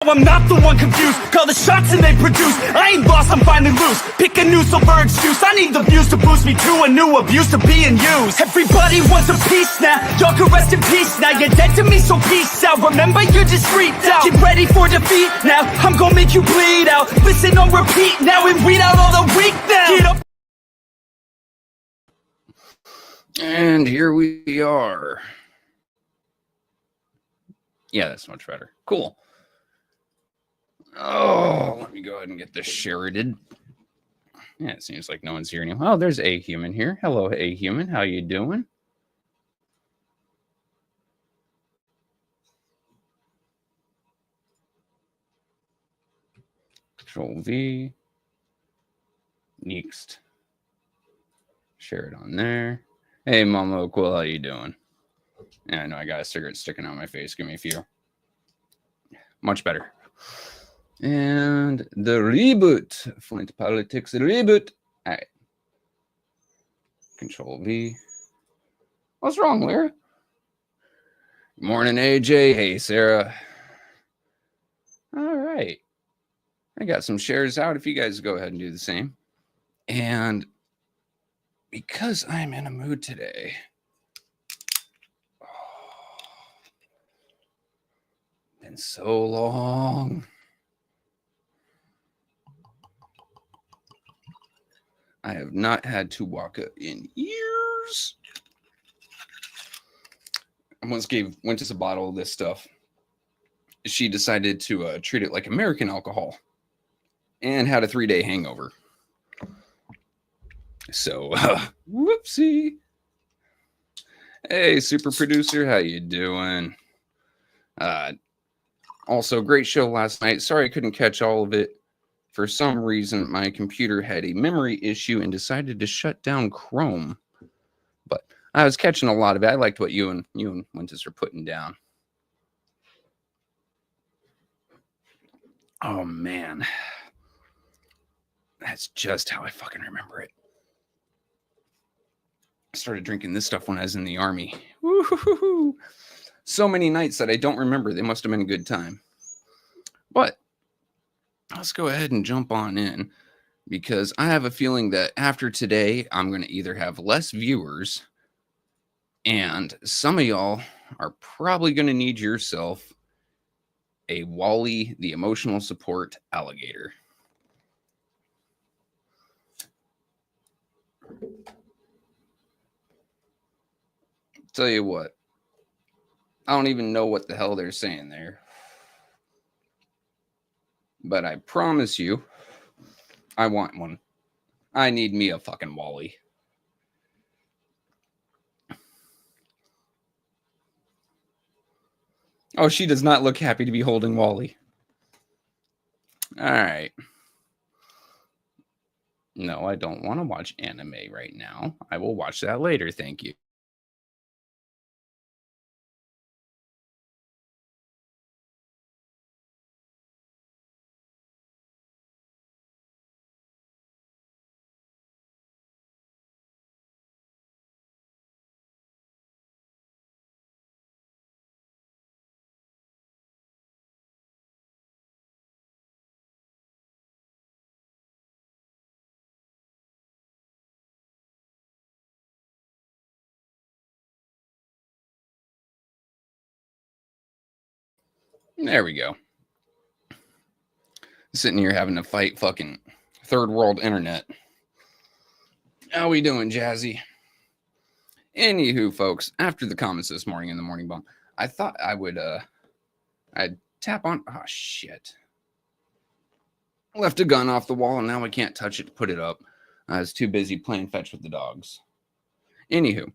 I'm not the one confused. Call the shots and they produce. I ain't lost, I'm finally loose. Pick a new silver excuse. I need the views to boost me to a new abuse to being used. Everybody wants a piece now. Y'all can rest in peace now. You're dead to me, so peace out. Remember, you're just freaked out. Get ready for defeat now. I'm gonna make you bleed out. Listen on repeat now and weed out all the weak now. Get up. And here we are. Yeah, that's much better. Cool. Oh, let me go ahead and get this shared. Yeah, it seems like no one's here anymore. Oh, there's A Human here. Hello, A Human. How you doing? Control V. Next. Share it on there. Hey, Mama Cool, how you doing? Yeah, I know I got a cigarette sticking out my face. Give me a few. Much better. And the reboot. Flint Politics reboot. All right. Control V. What's wrong, Lyra? Good morning, AJ. Hey, Sarah. All right. I got some shares out. If you guys go ahead and do the same. And because I'm in a mood today. Been so long. I have not had to walk in years. I once went to a bottle of this stuff. She decided to treat it like American alcohol and had a 3-day hangover. So, whoopsie. Hey, super producer, how you doing? Also, great show last night. Sorry I couldn't catch all of it. For some reason, my computer had a memory issue and decided to shut down Chrome. But I was catching a lot of it. I liked what you and Wintus are putting down. Oh, man. That's just how I fucking remember it. I started drinking this stuff when I was in the Army. Woo-hoo-hoo-hoo. So many nights that I don't remember. They must have been a good time. But let's go ahead and jump on in, because I have a feeling that after today, I'm going to either have less viewers, and some of y'all are probably going to need yourself a Wally, the emotional support alligator. Tell you what, I don't even know what the hell they're saying there. But I promise you, I want one. I need me a fucking Wally. Oh, she does not look happy to be holding Wally. All right. No, I don't want to watch anime right now. I will watch that later, thank you. There we go. Sitting here having to fight fucking third world internet. How we doing, Jazzy? Anywho, folks, after the comments this morning in the morning bump, I thought I would I'd tap on. Oh shit. Left a gun off the wall and now I can't touch it to put it up. I was too busy playing fetch with the dogs. Anywho,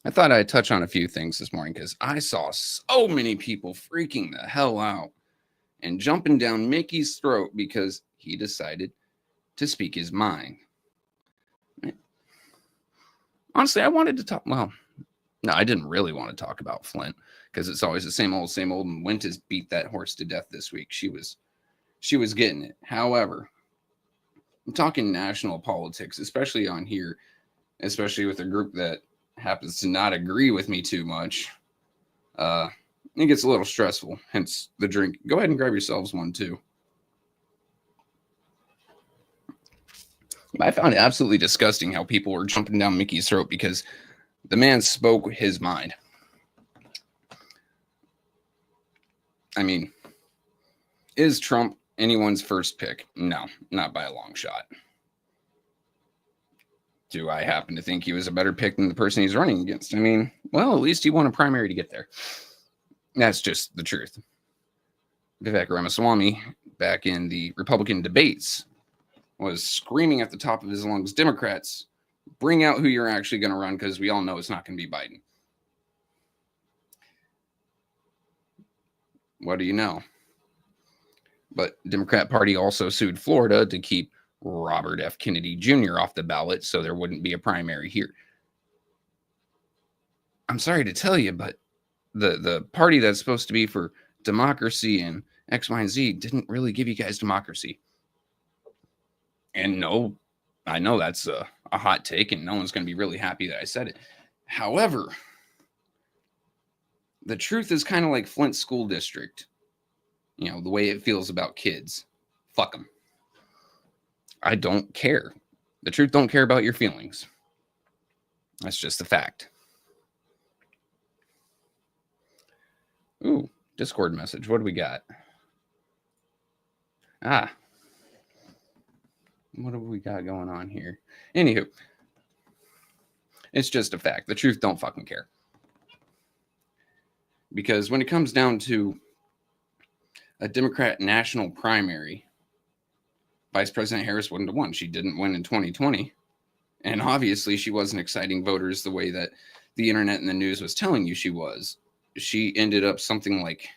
I thought I'd touch on a few things this morning because I saw so many people freaking the hell out and jumping down Mickey's throat because he decided to speak his mind. Honestly, I wanted to talk. Well, no, I didn't really want to talk about Flint because it's always the same old, and Wintus beat that horse to death this week. She was getting it. However, I'm talking national politics, especially on here, especially with a group that happens to not agree with me too much. And It gets a little stressful, hence the drink. Go ahead and grab yourselves one too. I found it absolutely disgusting how people were jumping down Mickey's throat because the man spoke his mind. I mean, is Trump anyone's first pick? No, not by a long shot. Do I happen to think he was a better pick than the person he's running against? I mean, well, at least he won a primary to get there. That's just the truth. Vivek Ramaswamy, back in the Republican debates, was screaming at the top of his lungs, Democrats, bring out who you're actually going to run, because we all know it's not going to be Biden. What do you know? But the Democrat Party also sued Florida to keep Robert F. Kennedy Jr. off the ballot so there wouldn't be a primary here. I'm sorry to tell you, but the party that's supposed to be for democracy and X, Y, and Z didn't really give you guys democracy. And no, I know that's a hot take, and no one's going to be really happy that I said it. However, the truth is kind of like Flint School District. You know, the way it feels about kids. Fuck them. I don't care. The truth don't care about your feelings. That's just a fact. Ooh, Discord message. What do we got? What have we got going on here? Anywho, it's just a fact. The truth don't fucking care. Because when it comes down to a Democrat national primary, Vice President Harris wouldn't have won. She didn't win in 2020. And obviously she wasn't exciting voters the way that the internet and the news was telling you she was. She ended up something like,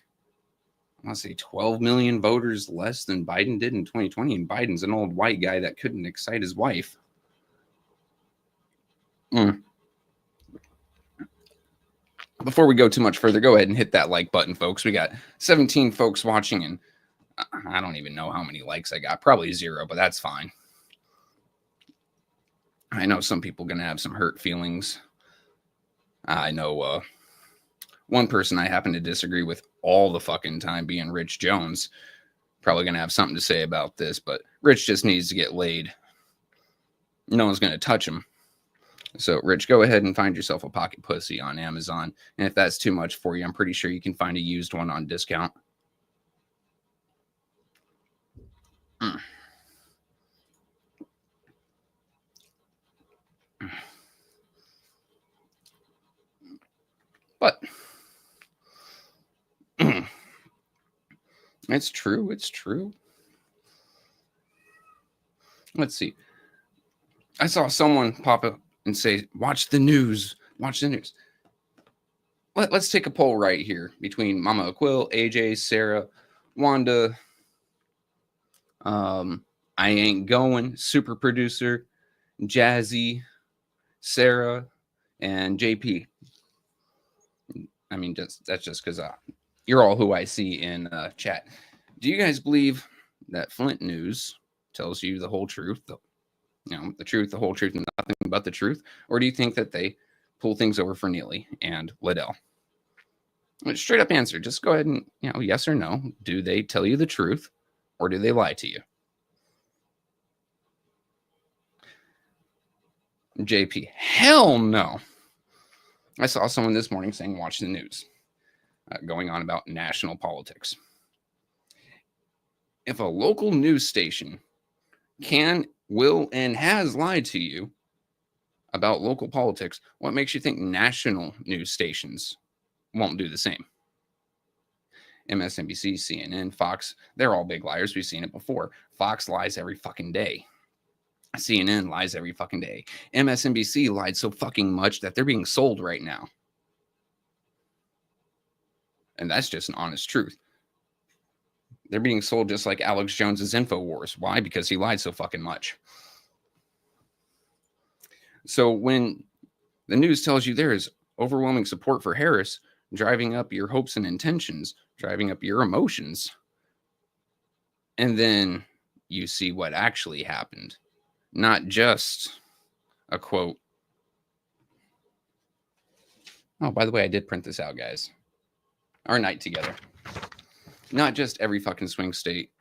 I want to say 12 million voters less than Biden did in 2020. And Biden's an old white guy that couldn't excite his wife. Before we go too much further, go ahead and hit that like button, folks. We got 17 folks watching, and I don't even know how many likes I got. Probably 0, but that's fine. I know some people are going to have some hurt feelings. I know one person I happen to disagree with all the fucking time, being Rich Jones. Probably going to have something to say about this, but Rich just needs to get laid. No one's going to touch him. So, Rich, go ahead and find yourself a pocket pussy on Amazon. And if that's too much for you, I'm pretty sure you can find a used one on discount. But it's true. It's true. Let's see. I saw someone pop up and say, watch the news. Watch the news. Let's take a poll right here between Mama Aquil, AJ, Sarah, Wanda, I Ain't Going, Super Producer, Jazzy, Sarah, and JP. I mean, that's just because you're all who I see in chat. Do you guys believe that Flint News tells you the whole truth? The truth, the whole truth, and nothing but the truth? Or do you think that they pull things over for Neely and Liddell? Straight up answer. Just go ahead and, yes or no. Do they tell you the truth, or do they lie to you? JP, hell no. I saw someone this morning saying, watch the news, going on about national politics. If a local news station can, will, and has lied to you about local politics, what makes you think national news stations won't do the same? MSNBC, CNN, Fox, they're all big liars. We've seen it before. Fox lies every fucking day. CNN lies every fucking day. MSNBC lied so fucking much that they're being sold right now. And that's just an honest truth. They're being sold just like Alex Jones's InfoWars. Why? Because he lied so fucking much. So when the news tells you there is overwhelming support for Harris, driving up your hopes and intentions, driving up your emotions, and then you see what actually happened, not just a quote. Oh, by the way, I did print this out, guys. our night together. Not just every fucking swing state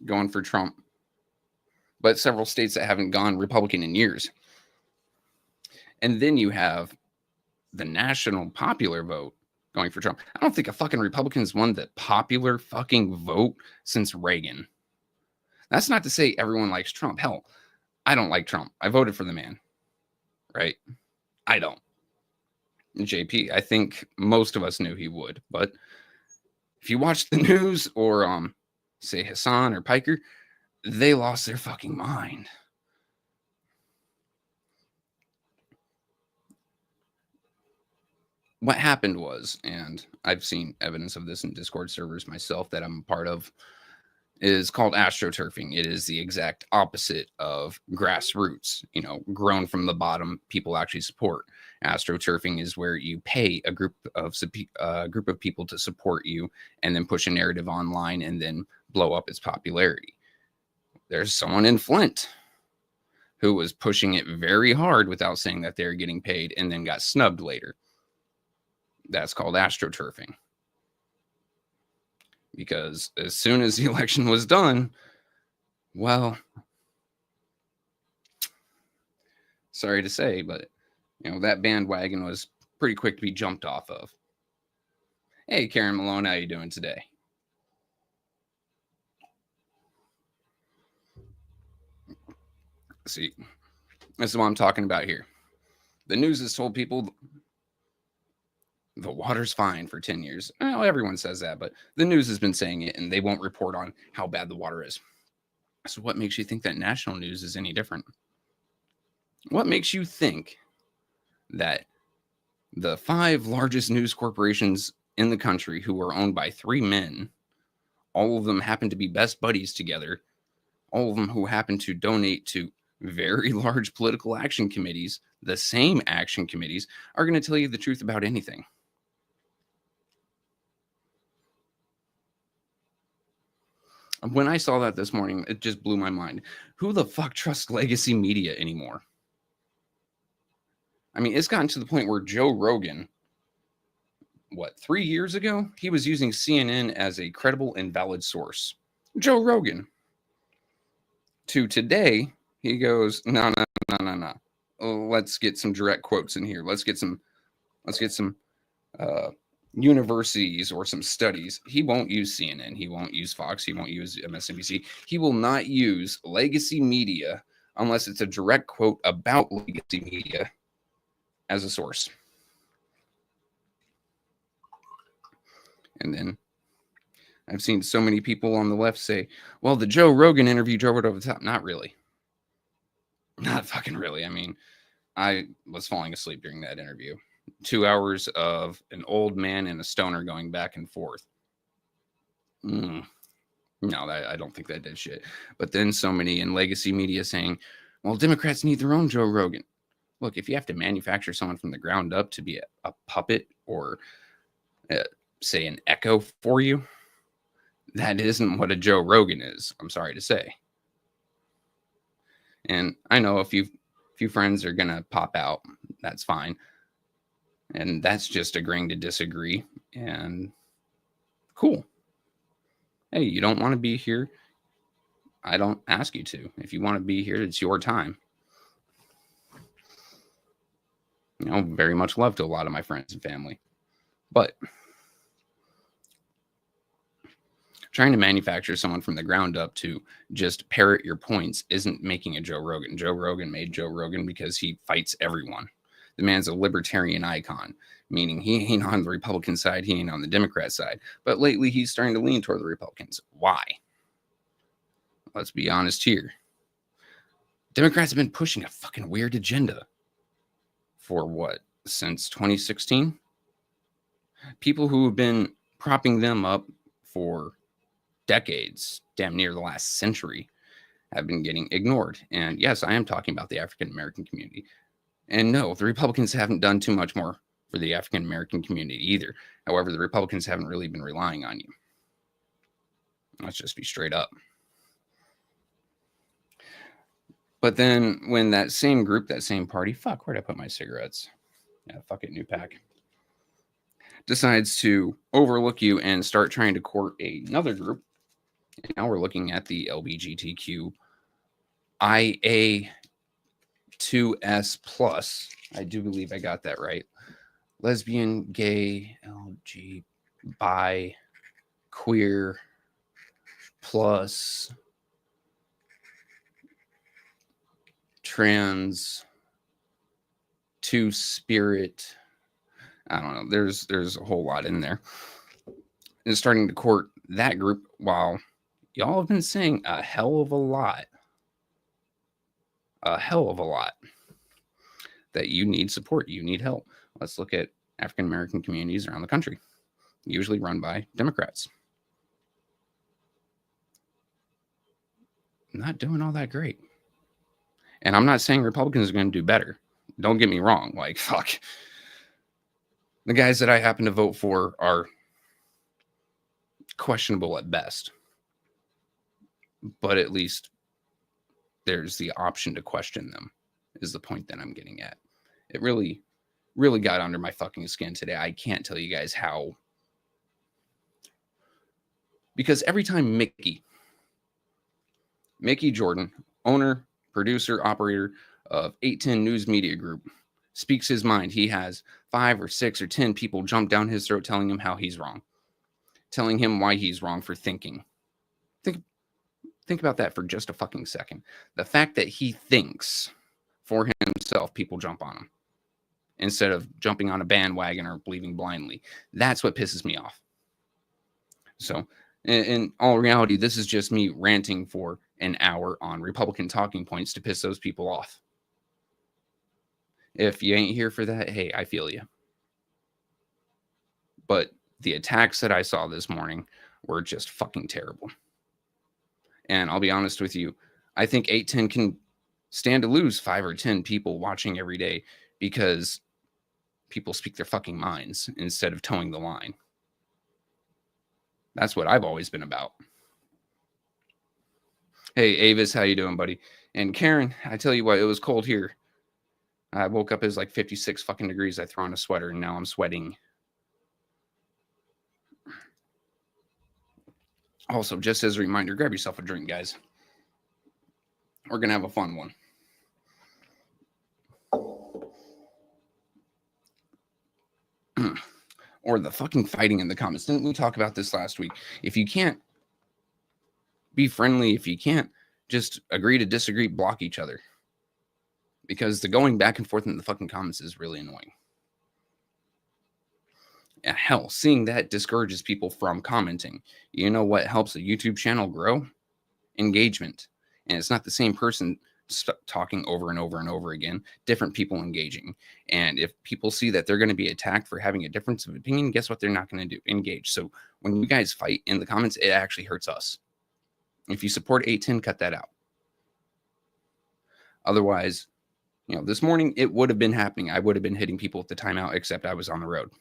going for Trump, but several states that haven't gone Republican in years. And then you have the national popular vote going for Trump. I don't think a fucking Republican's won the popular fucking vote since Reagan. That's not to say everyone likes Trump. Hell, I don't like Trump. I voted for the man, right? I don't. JP, I think most of us knew he would, but if you watch the news or say Hassan or Piker, they lost their fucking mind. What happened was, and I've seen evidence of this in Discord servers myself that I'm a part of, is called Astroturfing. It is the exact opposite of grassroots, grown from the bottom, people actually support. Astroturfing is where you pay a group of people to support you and then push a narrative online and then blow up its popularity. There's someone in Flint who was pushing it very hard without saying that they're getting paid and then got snubbed later. That's called Astroturfing. Because as soon as the election was done, well, sorry to say, but that bandwagon was pretty quick to be jumped off of. Hey, Karen Malone, how you doing today? See, this is what I'm talking about here. The news has told people the water's fine for 10 years. Well, everyone says that, but the news has been saying it, and they won't report on how bad the water is. So what makes you think that national news is any different? What makes you think that the 5 largest news corporations in the country, who are owned by 3 men, all of them happen to be best buddies together, all of them who happen to donate to very large political action committees, the same action committees, are going to tell you the truth about anything? When I saw that this morning, it just blew my mind. Who the fuck trusts legacy media anymore? I mean, it's gotten to the point where Joe Rogan, 3 years ago, he was using CNN as a credible and valid source. Joe Rogan. To today, he goes, no. Let's get some direct quotes in here. Let's get some universities or some studies. He won't use CNN. He won't use Fox. He won't use MSNBC. He will not use legacy media unless it's a direct quote about legacy media as a source. And then I've seen so many people on the left say, well, the Joe Rogan interview drove it over the top. Not really. Not fucking really. I mean, I was falling asleep during that interview. 2 hours of an old man and a stoner going back and forth. No, I don't think that did shit. But then so many in legacy media saying, well, Democrats need their own Joe Rogan. Look, if you have to manufacture someone from the ground up to be a puppet or, say, an echo for you, that isn't what a Joe Rogan is, I'm sorry to say. And I know a few friends are going to pop out. That's fine. And that's just agreeing to disagree. And cool. Hey, you don't want to be here? I don't ask you to. If you want to be here, it's your time. Very much love to a lot of my friends and family. But trying to manufacture someone from the ground up to just parrot your points isn't making a Joe Rogan. Joe Rogan made Joe Rogan because he fights everyone. The man's a libertarian icon, meaning he ain't on the Republican side, he ain't on the Democrat side. But lately, he's starting to lean toward the Republicans. Why? Let's be honest here. Democrats have been pushing a fucking weird agenda for what? Since 2016? People who have been propping them up for decades, damn near the last century, have been getting ignored. And yes, I am talking about the African American community. And no, the Republicans haven't done too much more for the African American community either. However, the Republicans haven't really been relying on you. Let's just be straight up. But then when that same group, that same party, fuck, where'd I put my cigarettes? Yeah, fuck it, new pack. decides to overlook you and start trying to court another group. And now we're looking at the LGBTQIA2S plus. I do believe I got that right. Lesbian, gay, LG, bi, queer, plus, trans, two-spirit. I don't know. There's a whole lot in there. And starting to court that group while y'all have been saying a hell of a lot that you need support, you need help. Let's look at African American communities around the country, usually run by Democrats. Not doing all that great. And I'm not saying Republicans are going to do better. Don't get me wrong. Like, fuck. The guys that I happen to vote for are questionable at best. But at least there's the option to question them, is the point that I'm getting at. It really, really got under my fucking skin today. I can't tell you guys how. Because every time Mickey Jordan, owner, producer, operator of 810 News Media Group, speaks his mind, he has 5 or 6 or 10 people jump down his throat telling him how he's wrong, telling him why he's wrong for thinking. Think about that for just a fucking second. The fact that he thinks for himself, people jump on him instead of jumping on a bandwagon or believing blindly. That's what pisses me off. So, in all reality, this is just me ranting for an hour on Republican talking points to piss those people off. If you ain't here for that, hey, I feel you. But the attacks that I saw this morning were just fucking terrible. And I'll be honest with you, I think 810 can stand to lose 5 or 10 people watching every day because people speak their fucking minds instead of towing the line. That's what I've always been about. Hey, Avis, how you doing, buddy? And Karen, I tell you what, it was cold here. I woke up, it was like 56 fucking degrees. I threw on a sweater and now I'm sweating. Also, just as a reminder, grab yourself a drink, guys. We're going to have a fun one. Or the fucking fighting in the comments. Didn't we talk about this last week? If you can't be friendly, if you can't just agree to disagree, block each other. Because the going back and forth in the fucking comments is really annoying. Yeah, hell, seeing that discourages people from commenting. You know what helps a YouTube channel grow? Engagement. And it's not the same person talking over and over and over again, different people engaging. And if people see that they're going to be attacked for having a difference of opinion, guess what they're not going to do? Engage. So when you guys fight in the comments, it actually hurts us. If you support 810, cut that out. Otherwise, you know, this morning it would have been happening. I would have been hitting people at the timeout, except I was on the road.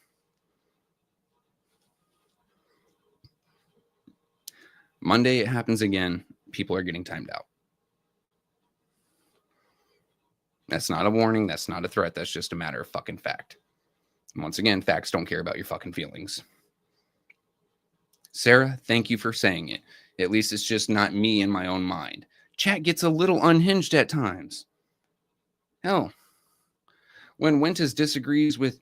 Monday, it happens again. People are getting timed out. That's not a warning. That's not a threat. That's just a matter of fucking fact. And once again, facts don't care about your fucking feelings. Sarah, thank you for saying it. At least it's just not me in my own mind. Chat gets a little unhinged at times. Hell, when Wentes disagrees with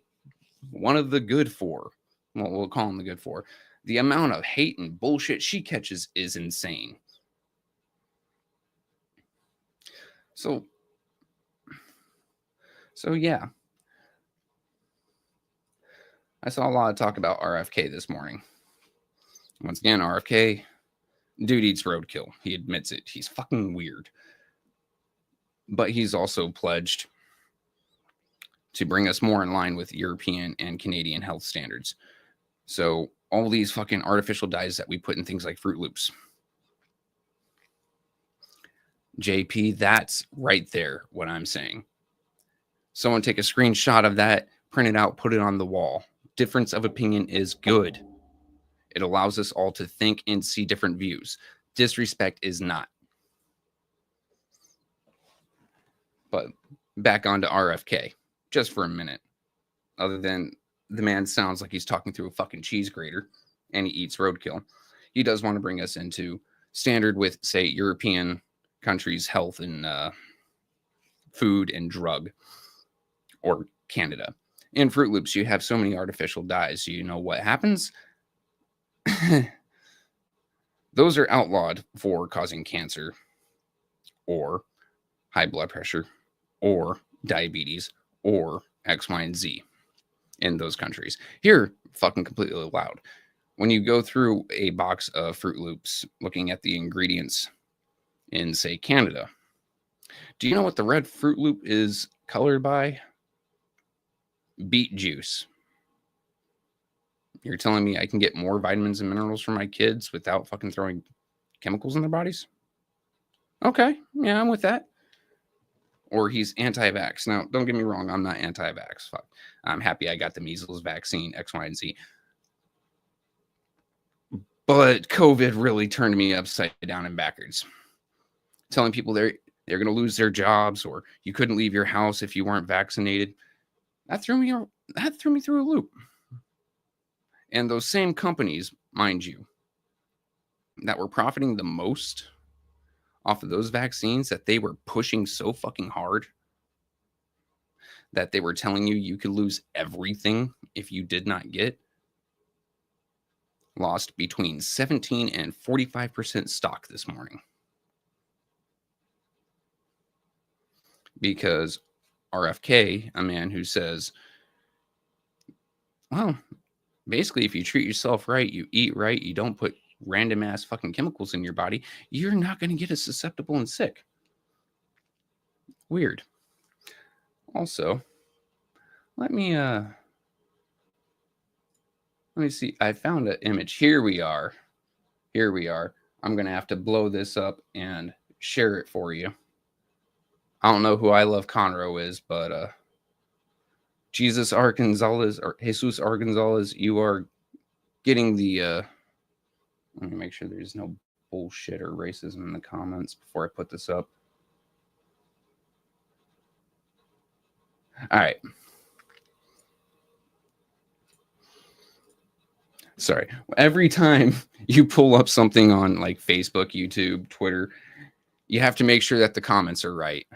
one of the good four, well, we'll call him the good four, the amount of hate and bullshit she catches is insane. So yeah. I saw a lot of talk about RFK this morning. Once again, RFK, dude eats roadkill. He admits it. He's fucking weird. But he's also pledged to bring us more in line with European and Canadian health standards. So all these fucking artificial dyes that we put in things like Fruit Loops. JP, that's right there what I'm saying. Someone take a screenshot of that, print it out, put it on the wall. Difference of opinion is good. It allows us all to think and see different views. Disrespect is not. But back on to RFK, just for a minute. Other than the man sounds like he's talking through a fucking cheese grater and he eats roadkill. He does want to bring us into standard with, say, European countries' health and food and drug, or Canada. In Fruit Loops, you have so many artificial dyes. So you know what happens? Those are outlawed for causing cancer or high blood pressure or diabetes or X, Y, and Z in those countries. Here, fucking completely allowed. When you go through a box of Fruit Loops looking at the ingredients in, say, Canada, do you know what the red Fruit Loop is colored by? Beet juice. You're telling me I can get more vitamins and minerals for my kids without fucking throwing chemicals in their bodies? Okay, yeah, I'm with that. Or he's anti-vax. Now, don't get me wrong, I'm not anti-vax. Fuck. I'm happy I got the measles vaccine, X, Y, and Z. But COVID really turned me upside down and backwards. Telling people they're going to lose their jobs, or you couldn't leave your house if you weren't vaccinated. That threw me through a loop. And those same companies, mind you, that were profiting the most off of those vaccines, that they were pushing so fucking hard that they were telling you could lose everything if you did not get, lost between 17 and 45% stock this morning. Because RFK, a man who says, well, basically, if you treat yourself right, you eat right, you don't put random ass fucking chemicals in your body, you're not going to get as susceptible and sick. Weird. Also, let me see. I found an image. Here we are. I'm going to have to blow this up and share it for you. I don't know who I Love Conroe is, but Jesus R. Gonzalez, or Jesus R. Gonzalez, you are getting the let me make sure there's no bullshit or racism in the comments before I put this up. All right. Sorry. Every time you pull up something on like Facebook, YouTube, Twitter, you have to make sure that the comments are right.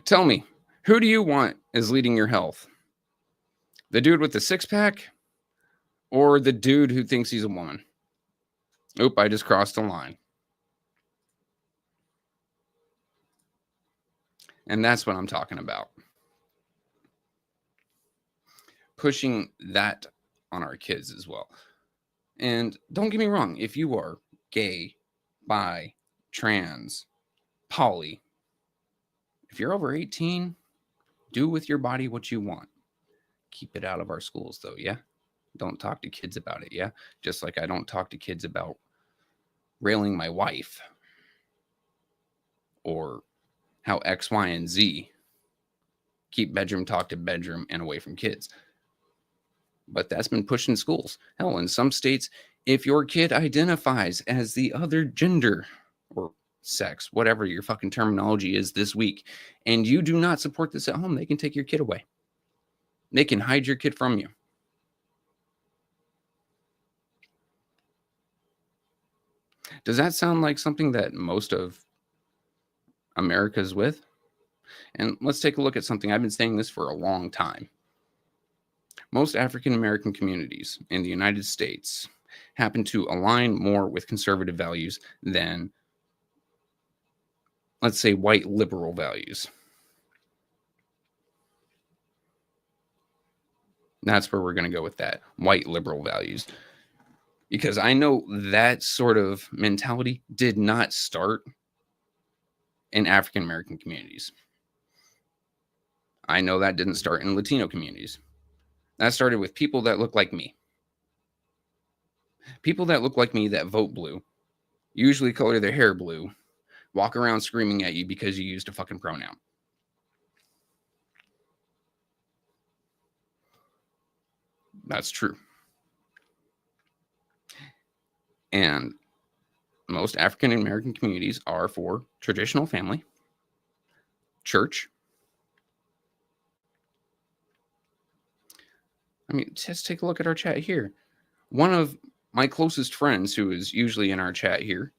Tell me, who do you want as leading your health? The dude with the six-pack or the dude who thinks he's a woman? Oop, I just crossed the line. And that's what I'm talking about. Pushing that on our kids as well. And don't get me wrong, if you are gay, bi, trans, poly, if you're over 18, do with your body what you want. Keep it out of our schools, though, yeah? Don't talk to kids about it, yeah? Just like I don't talk to kids about railing my wife or how X, Y, and Z. Keep bedroom talk to bedroom and away from kids. But that's been pushed in schools. Hell, in some states, if your kid identifies as the other gender or sex, whatever your fucking terminology is this week, and you do not support this at home, they can take your kid away. They can hide your kid from you. Does that sound like something that most of America's with? And let's take a look at something. I've been saying this for a long time. Most African American communities in the United States happen to align more with conservative values than, let's say, white liberal values. That's where we're going to go with that, white liberal values. Because I know that sort of mentality did not start in African American communities. I know that didn't start in Latino communities. That started with people that look like me. People that look like me that vote blue, usually color their hair blue, walk around screaming at you because you used a fucking pronoun. That's true. And most African American communities are for traditional family, church, I mean, just take a look at our chat here. One of my closest friends, who is usually in our chat here,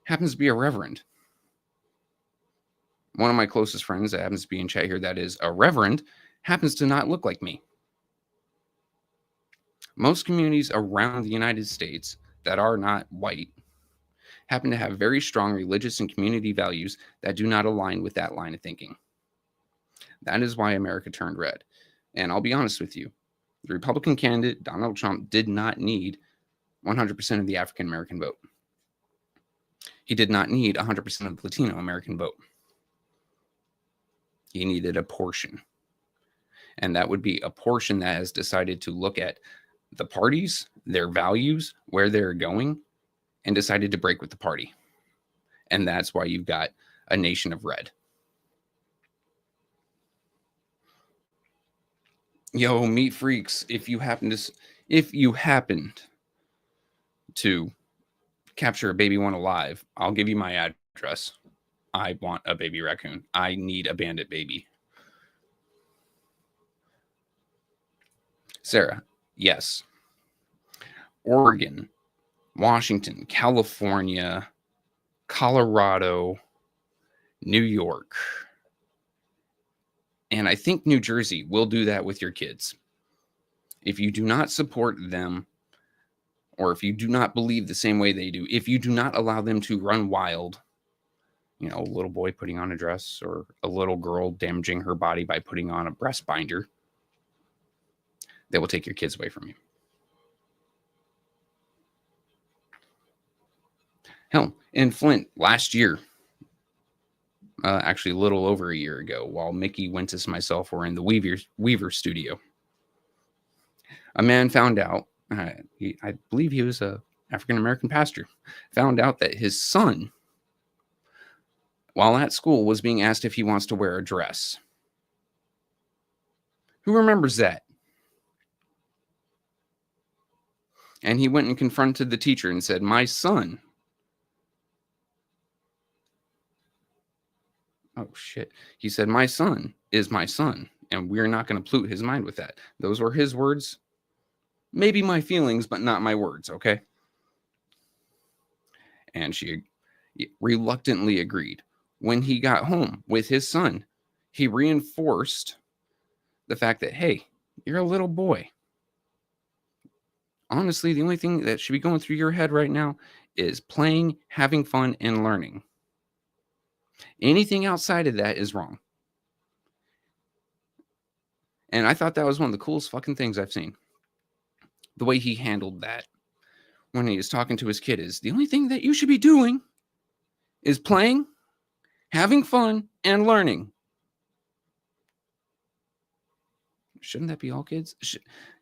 happens to be a reverend. One of my closest friends that happens to be in chat here that is a reverend happens to not look like me. Most communities around the United States that are not white happen to have very strong religious and community values that do not align with that line of thinking. That is why America turned red. And I'll be honest with you, the Republican candidate, Donald Trump, did not need 100% of the African American vote. He did not need 100% of the Latino American vote. He needed a portion. And that would be a portion that has decided to look at the parties, their values, where they're going, and decided to break with the party. And that's why you've got a nation of red. Yo, meat freaks, if you happened to capture a baby one alive, I'll give you my address. I want a baby raccoon. I need a bandit baby. Sarah, yes. Oregon, Washington, California, Colorado, New York, and I think New Jersey will do that with your kids. If you do not support them, or if you do not believe the same way they do, if you do not allow them to run wild, you know, a little boy putting on a dress or a little girl damaging her body by putting on a breast binder, they will take your kids away from you. Hell, in Flint last year, actually a little over a year ago, while Mickey, Wentus, and myself were in the Weaver studio, a man found out, I believe he was a African-American pastor, found out that his son, while at school, was being asked if he wants to wear a dress. Who remembers that? And he went and confronted the teacher and said, my son. Oh, shit. He said, my son is my son, and we're not going to pollute his mind with that. Those were his words. Maybe my feelings, but not my words, okay? And she reluctantly agreed. When he got home with his son, he reinforced the fact that, hey, you're a little boy. Honestly, the only thing that should be going through your head right now is playing, having fun, and learning. Anything outside of that is wrong. And I thought that was one of the coolest fucking things I've seen. The way he handled that when he was talking to his kid is, the only thing that you should be doing is playing, having fun, and learning. Shouldn't that be all kids?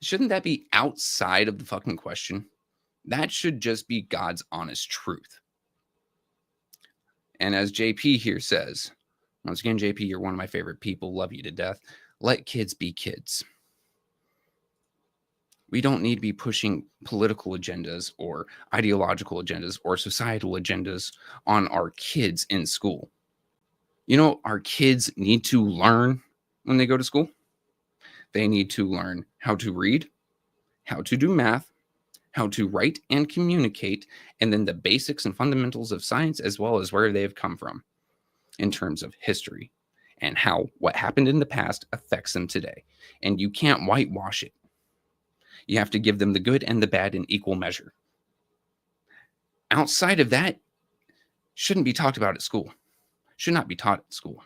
Shouldn't that be outside of the fucking question? That should just be God's honest truth. And as JP here says, once again, JP, you're one of my favorite people. Love you to death. Let kids be kids. We don't need to be pushing political agendas or ideological agendas or societal agendas on our kids in school. You know, our kids need to learn when they go to school. They need to learn how to read, how to do math, how to write and communicate, and then the basics and fundamentals of science, as well as where they have come from in terms of history and how what happened in the past affects them today. And you can't whitewash it. You have to give them the good and the bad in equal measure. Outside of that, shouldn't be talked about at school. Should not be taught at school.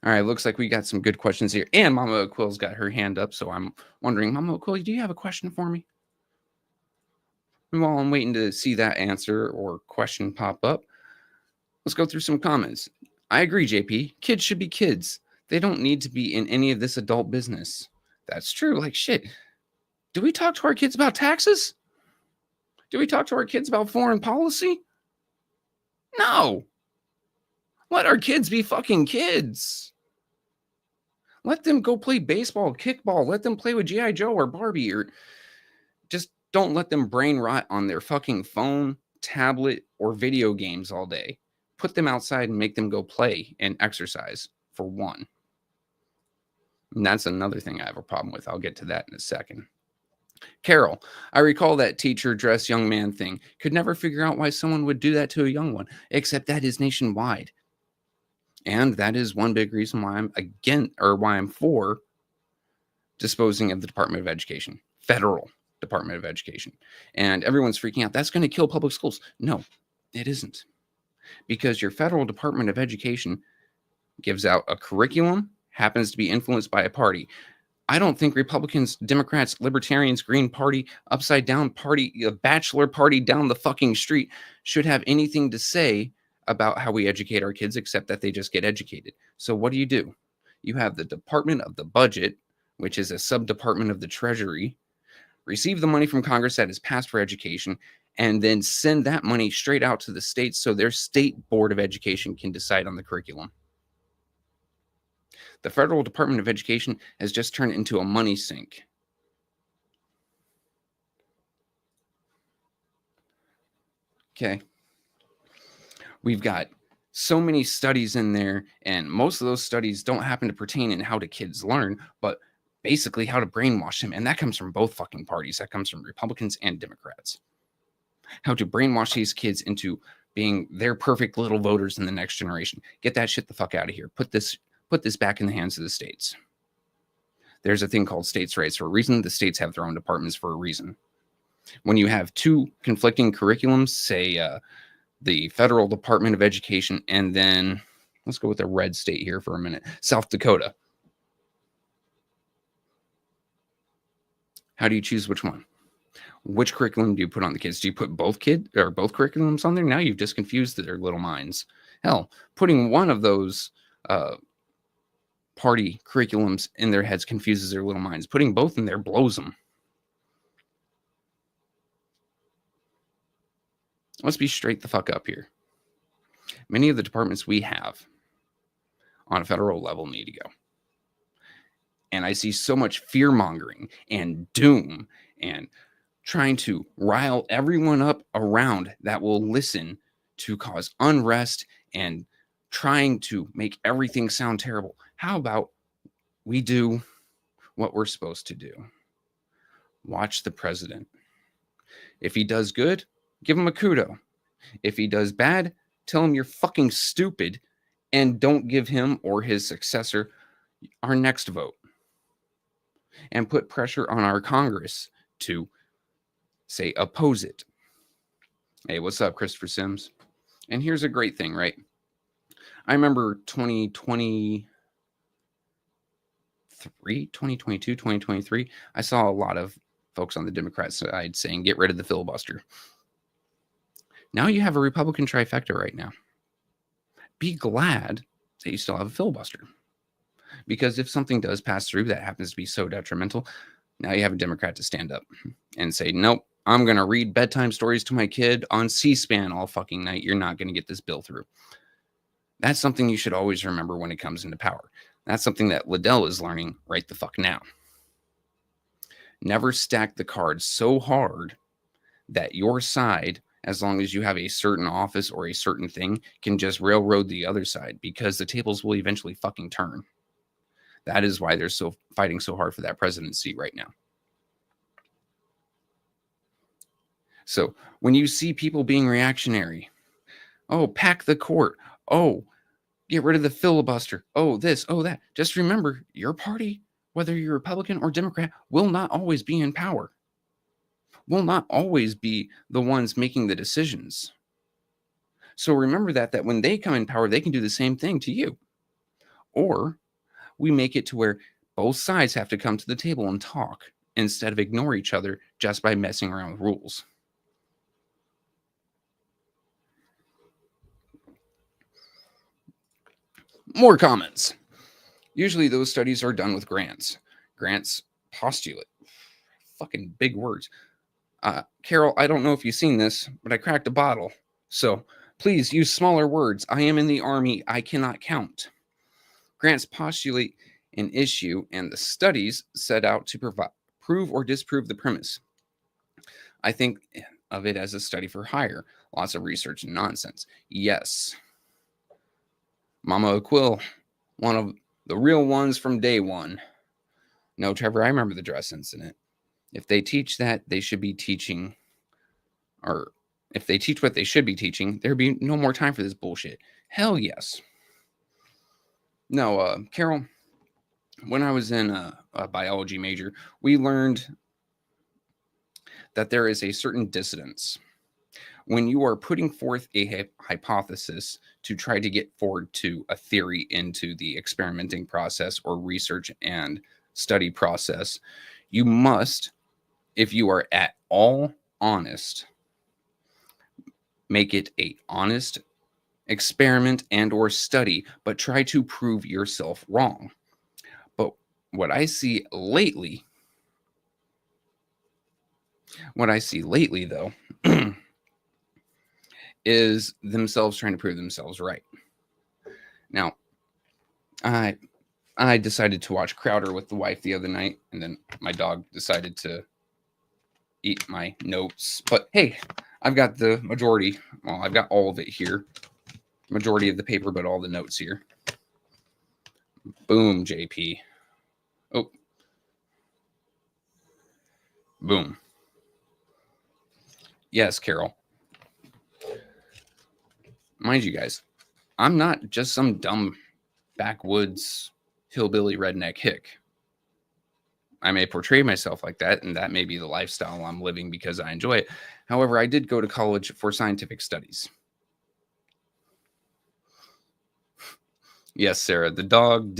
All right, looks like we got some good questions here. And Mama Quill's got her hand up, so I'm wondering, Mama Quill, do you have a question for me? And while I'm waiting to see that answer or question pop up, let's go through some comments. I agree, JP. Kids should be kids. They don't need to be in any of this adult business. That's true. Like, shit. Do we talk to our kids about taxes? Do we talk to our kids about foreign policy? No. Let our kids be fucking kids. Let them go play baseball, kickball. Let them play with G.I. Joe or Barbie. Or just don't let them brain rot on their fucking phone, tablet or video games all day. Put them outside and make them go play and exercise for one. And that's another thing I have a problem with. I'll get to that in a second. Carol, I recall that teacher dress young man thing. Could never figure out why someone would do that to a young one, except that is nationwide. And that is one big reason why I'm for disposing of the Department of Education, federal Department of Education. And everyone's freaking out. That's going to kill public schools. No, it isn't. Because your federal Department of Education gives out a curriculum, happens to be influenced by a party. I don't think Republicans, Democrats, Libertarians, Green Party, Upside Down Party, a Bachelor Party down the fucking street should have anything to say about how we educate our kids, except that they just get educated. So what do? You have the Department of the Budget, which is a sub-department of the Treasury, receive the money from Congress that is passed for education, and then send that money straight out to the states so their state board of education can decide on the curriculum. The federal Department of Education has just turned into a money sink. Okay. We've got so many studies in there, and most of those studies don't happen to pertain in how do kids learn, but basically how to brainwash them. And that comes from both fucking parties. That comes from Republicans and Democrats. How to brainwash these kids into being their perfect little voters in the next generation. Get that shit the fuck out of here. Put this back in the hands of the states. There's a thing called states' rights for a reason. The states have their own departments for a reason. When you have two conflicting curriculums, say the federal Department of Education, and then let's go with a red state here for a minute, South Dakota. How do you choose which one? Which curriculum do you put on the kids? Do you put both curriculums on there? Now you've just confused their little minds. Hell, putting one of those party curriculums in their heads confuses their little minds. Putting both in there blows them. Let's be straight the fuck up here. Many of the departments we have on a federal level need to go. And I see so much fear-mongering and doom and trying to rile everyone up around that will listen to cause unrest and trying to make everything sound terrible. How about we do what we're supposed to do? Watch the president. If he does good, give him a kudo. If he does bad, tell him you're fucking stupid and don't give him or his successor our next vote. And put pressure on our Congress to, say, oppose it. Hey, what's up, Christopher Sims? And here's a great thing, right? I remember 2022, 2023, I saw a lot of folks on the Democrat side saying, get rid of the filibuster. Now you have a Republican trifecta right now. Be glad that you still have a filibuster. Because if something does pass through that happens to be so detrimental, now you have a Democrat to stand up and say, nope, I'm going to read bedtime stories to my kid on C-SPAN all fucking night. You're not going to get this bill through. That's something you should always remember when it comes into power. That's something that Liddell is learning right the fuck now. Never stack the cards so hard that your side, as long as you have a certain office or a certain thing, can just railroad the other side, because the tables will eventually fucking turn. That is why they're fighting so hard for that presidency right now. So when you see people being reactionary, oh, pack the court, oh, get rid of the filibuster, oh, this, oh, that, just remember, your party, whether you're Republican or Democrat, will not always be in power, will not always be the ones making the decisions. So remember that when they come in power, they can do the same thing to you. Or we make it to where both sides have to come to the table and talk instead of ignore each other just by messing around with rules. More comments. Usually those studies are done with grants. Grants postulate. Fucking big words. Carol, I don't know if you've seen this, but I cracked a bottle. So please use smaller words. I am in the Army. I cannot count. Grants postulate an issue, and the studies set out to prove or disprove the premise. I think of it as a study for hire, Lots of research and nonsense. Yes. Mama Aquil, one of the real ones from day one. No, Trevor, I remember the dress incident. If they teach that, they should be teaching, or if they teach what they should be teaching, there'd be no more time for this bullshit. Hell yes. No, Carol, when I was in a biology major, we learned that there is a certain dissonance when you are putting forth a hypothesis to try to get forward to a theory into the experimenting process or research and study process. You must, if you are at all honest, make it a honest experiment and or study, but try to prove yourself wrong. But what I see lately though is themselves trying to prove themselves right. Now, I decided to watch Crowder with the wife the other night, and then my dog decided to eat my notes. But hey, I've got the majority. Well, I've got all of it here. Majority of the paper, but all the notes here. Boom, JP. Oh. Boom. Yes, Carol. Mind you guys, I'm not just some dumb backwoods hillbilly redneck hick. I may portray myself like that, and that may be the lifestyle I'm living because I enjoy it. However, I did go to college for scientific studies. Yes, Sarah, the dog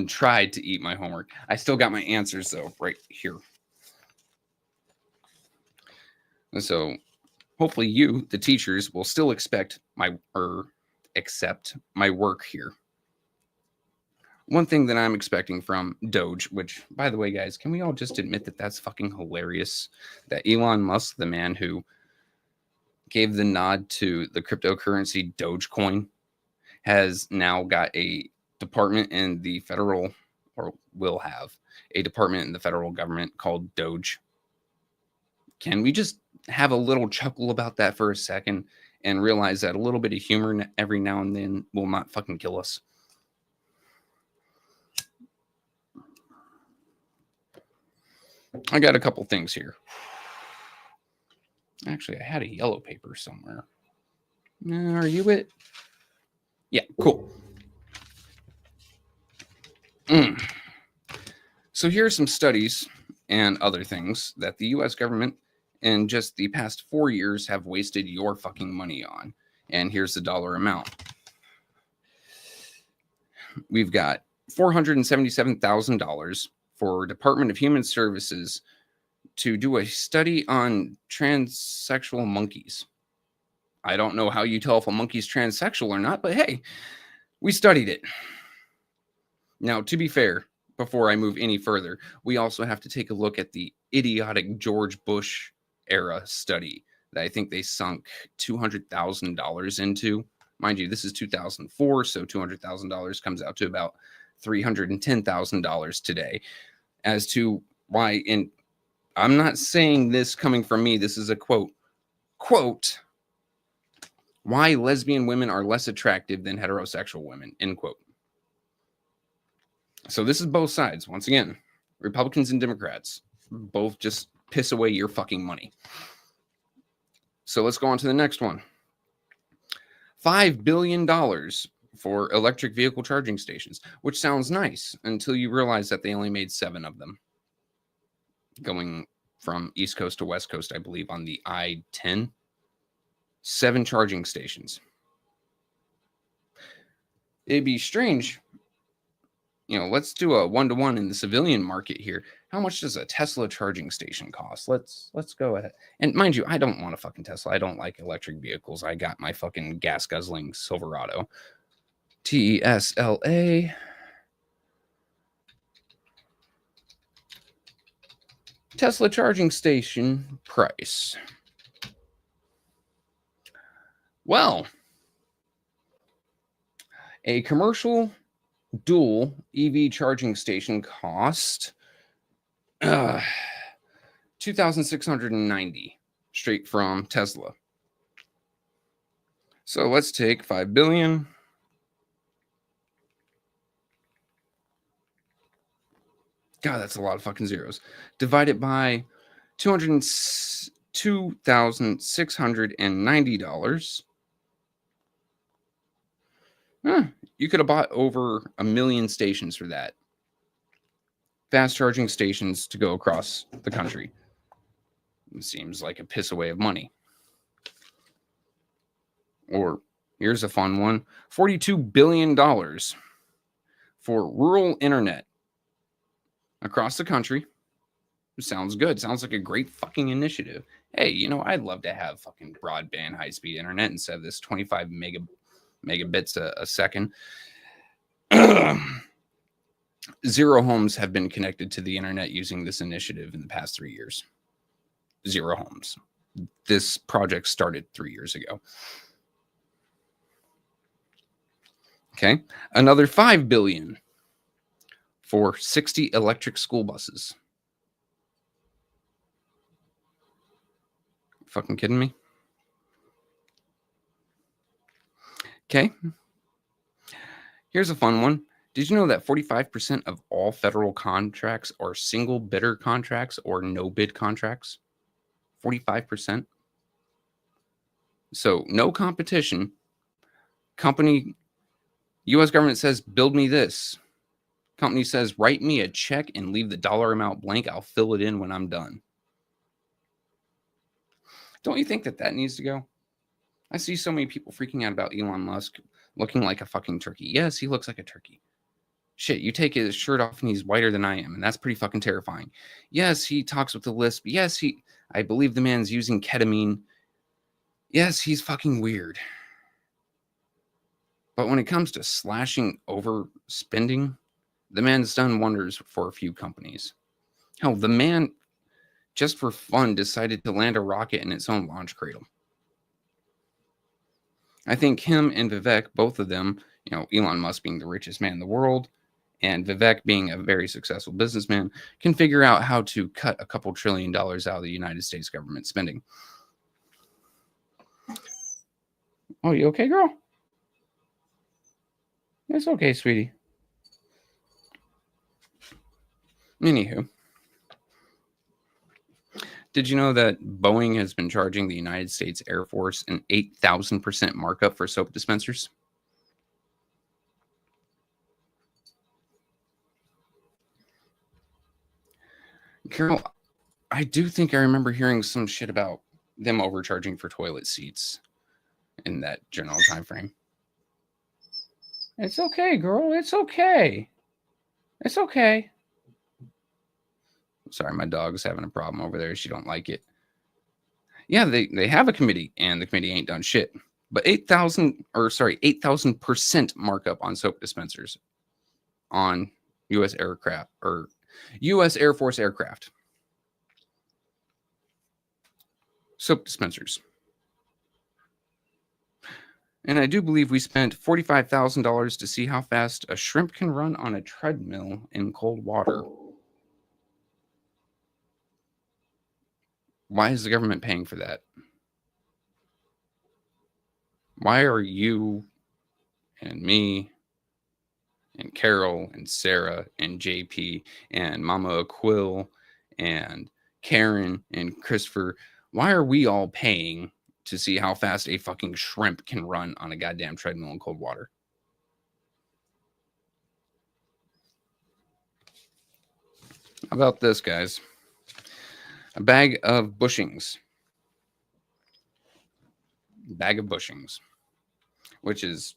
tried to eat my homework. I still got my answers, though, right here. So hopefully you, the teachers, will still accept my work here. One thing that I'm expecting from Doge, which, by the way, guys, can we all just admit that that's fucking hilarious? That Elon Musk, the man who gave the nod to the cryptocurrency Dogecoin, has now got a department in the federal, or will have a department in the federal government called Doge. Can we just have a little chuckle about that for a second and realize that a little bit of humor every now and then will not fucking kill us? I got a couple things here. Actually, I had a yellow paper somewhere. Are you it? Yeah, cool. So here are some studies and other things that the U.S. government in just the past 4 years have wasted your fucking money on. And here's the dollar amount. We've got $477,000 for Department of Human Services to do a study on transsexual monkeys. I don't know how you tell if a monkey's transsexual or not, but hey, we studied it. Now, to be fair, before I move any further, we also have to take a look at the idiotic George Bush era study that I think they sunk $200,000 into. Mind you, this is 2004, so $200,000 comes out to about $310,000 today. As to why, and I'm not saying this coming from me, this is a quote, why lesbian women are less attractive than heterosexual women, end quote. So this is both sides. Once again, Republicans and Democrats both just piss away your fucking money. So let's go on to the next one. $5 billion for electric vehicle charging stations, which sounds nice until you realize that they only made 7 of them. Going from East Coast to West Coast, I believe, on the I-10. 7 charging stations. It'd be strange. You know, let's do a 1-to-1 in the civilian market here. How much does a Tesla charging station cost? Let's go ahead. And mind you, I don't want a fucking Tesla. I don't like electric vehicles. I got my fucking gas guzzling Silverado. TESLA. Tesla charging station price. Well, a commercial dual EV charging station cost $2,690 straight from Tesla. So let's take 5 billion. God, that's a lot of fucking zeros. Divide it by $202,690. You could have bought over 1 million stations for that. Fast charging stations to go across the country. It seems like a piss away of money. Or here's a fun one: $42 billion for rural internet across the country. Sounds good. Sounds like a great fucking initiative. Hey, you know, I'd love to have fucking broadband high-speed internet instead of this 25 megabits a second. 0 homes have been connected to the internet using this initiative in the past 3 years. 0 homes. This project started 3 years ago. Okay. Another $5 billion for 60 electric school buses. Fucking kidding me? Okay. Here's a fun one. Did you know that 45% of all federal contracts are single bidder contracts or no bid contracts? 45%. So no competition. Company, U.S. government says, build me this. Company says, write me a check and leave the dollar amount blank. I'll fill it in when I'm done. Don't you think that needs to go? I see so many people freaking out about Elon Musk looking like a fucking turkey. Yes, he looks like a turkey. Shit, you take his shirt off and he's whiter than I am, and that's pretty fucking terrifying. Yes, he talks with a lisp. Yes, I believe the man's using ketamine. Yes, he's fucking weird. But when it comes to slashing overspending, the man's done wonders for a few companies. Hell, the man, just for fun, decided to land a rocket in its own launch cradle. I think him and Vivek, both of them, you know, Elon Musk being the richest man in the world, and Vivek being a very successful businessman, can figure out how to cut a couple $1 trillion out of the United States government spending. Oh, you okay, girl? It's okay, sweetie. Anywho, did you know that Boeing has been charging the United States Air Force an 8,000% markup for soap dispensers? Carol, I do think I remember hearing some shit about them overcharging for toilet seats in that general time frame. It's okay, girl. It's okay. It's okay. Sorry, my dog's having a problem over there. She don't like it. Yeah, they have a committee, and the committee ain't done shit. But 8,000% markup on soap dispensers on U.S. aircraft or U.S. Air Force aircraft. Soap dispensers. And I do believe we spent $45,000 to see how fast a shrimp can run on a treadmill in cold water. Why is the government paying for that? Why are you and me and Carol and Sarah and JP and Mama Aquill and Karen and Christopher, why are we all paying to see how fast a fucking shrimp can run on a goddamn treadmill in cold water? How about this, guys? A bag of bushings. Bag of bushings, which is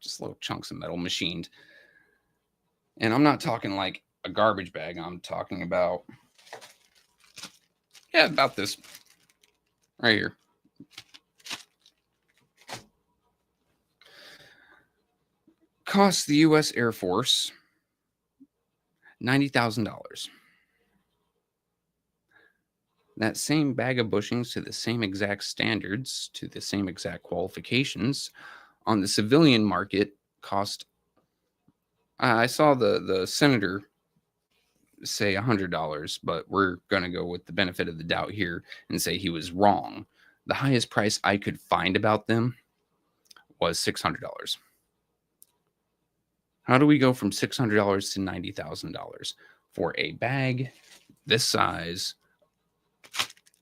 just little chunks of metal machined. And I'm not talking like a garbage bag. I'm talking about, about this right here. Cost the U.S. Air Force $90,000. That same bag of bushings, to the same exact standards, to the same exact qualifications, on the civilian market cost, I saw the senator say $100, but we're going to go with the benefit of the doubt here and say he was wrong. The highest price I could find about them was $600. How do we go from $600 to $90,000 for a bag this size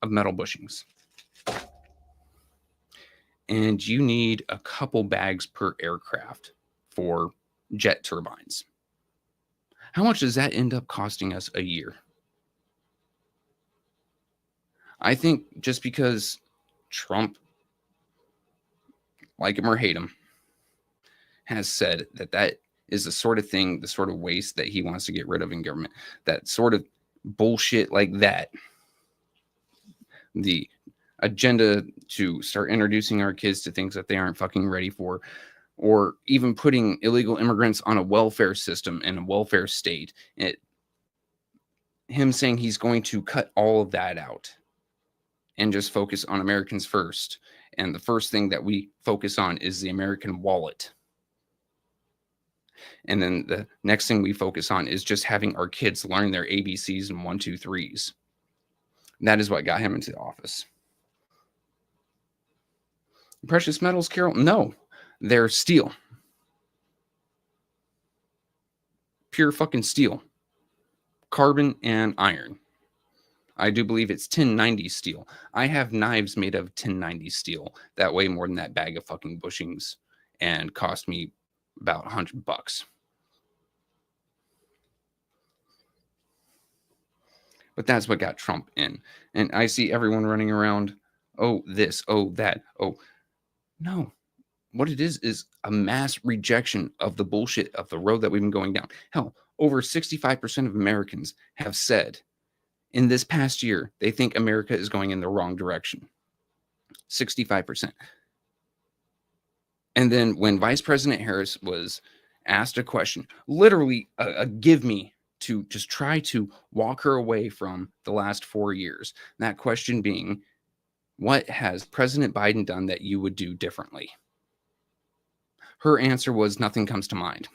of metal bushings? And you need a couple bags per aircraft for jet turbines. How much does that end up costing us a year? I think just because Trump, like him or hate him, has said that is the sort of thing, the sort of waste that he wants to get rid of in government, that sort of bullshit like that, the agenda to start introducing our kids to things that they aren't fucking ready for, or even putting illegal immigrants on a welfare system and a welfare state. Him saying he's going to cut all of that out and just focus on Americans first. And the first thing that we focus on is the American wallet. And then the next thing we focus on is just having our kids learn their ABCs and 1, 2, 3s. That is what got him into the office. Precious metals, Carol? No, they're steel. Pure fucking steel. Carbon and iron. I do believe it's 1090 steel. I have knives made of 1090 steel that weigh more than that bag of fucking bushings and cost me about $100. But that's what got Trump in. And I see everyone running around, oh, this, oh, that, oh. No. What it is a mass rejection of the bullshit of the road that we've been going down. Hell, over 65% of Americans have said in this past year, they think America is going in the wrong direction. 65%. And then when Vice President Harris was asked a question, literally a give me to just try to walk her away from the last 4 years. That question being, what has President Biden done that you would do differently? Her answer was, nothing comes to mind.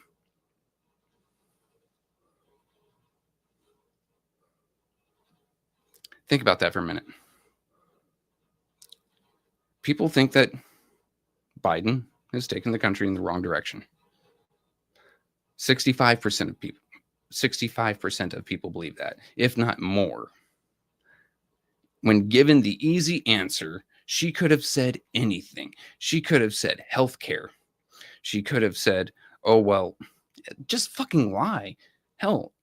Think about that for a minute. People think that Biden has taken the country in the wrong direction. 65% of people believe that, if not more. When given the easy answer, she could have said anything. She could have said healthcare. She could have said, oh, well, just fucking lie. Hell,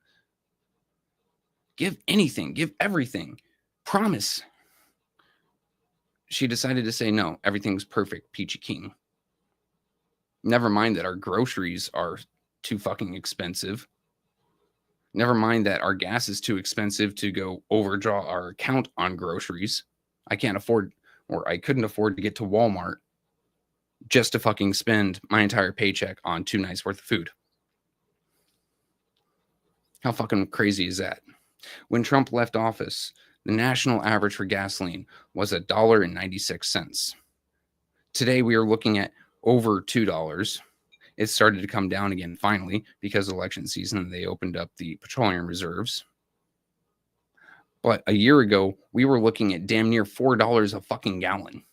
give anything, give everything. Promise. She decided to say, no, everything's perfect, peachy keen. Never mind that our groceries are too fucking expensive. Never mind that our gas is too expensive to go overdraw our account on groceries. I can't afford, or I couldn't afford to get to Walmart just to fucking spend my entire paycheck on 2 nights worth of food. How fucking crazy is that? When Trump left office, the national average for gasoline was $1.96. Today we are looking at over $2. It started to come down again finally because of election season. They opened up the petroleum reserves. But a year ago, we were looking at damn near $4 a fucking gallon.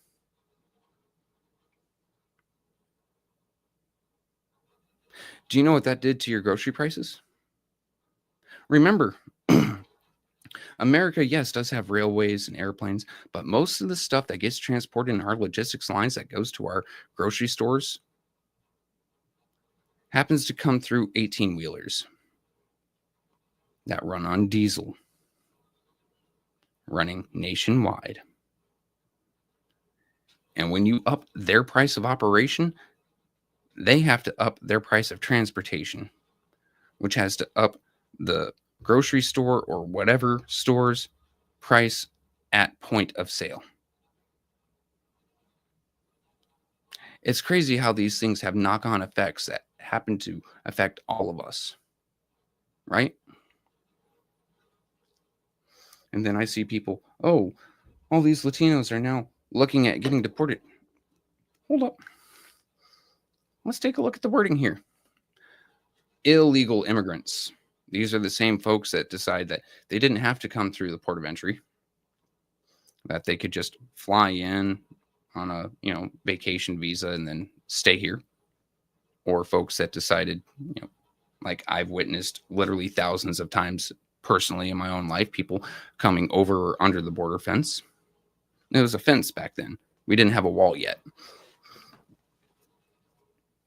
Do you know what that did to your grocery prices? Remember, America, yes, does have railways and airplanes, but most of the stuff that gets transported in our logistics lines that goes to our grocery stores happens to come through 18-wheelers that run on diesel, running nationwide. And when you up their price of operation, they have to up their price of transportation, which has to up the grocery store or whatever store's price at point of sale. It's crazy how these things have knock-on effects that happen to affect all of us, right? And then I see people, oh, all these Latinos are now looking at getting deported. Hold up. Let's take a look at the wording here. Illegal immigrants. These are the same folks that decide that they didn't have to come through the port of entry, that they could just fly in on a, vacation visa and then stay here, or folks that decided, like I've witnessed literally thousands of times personally in my own life, people coming over or under the border fence. It was a fence back then. We didn't have a wall yet.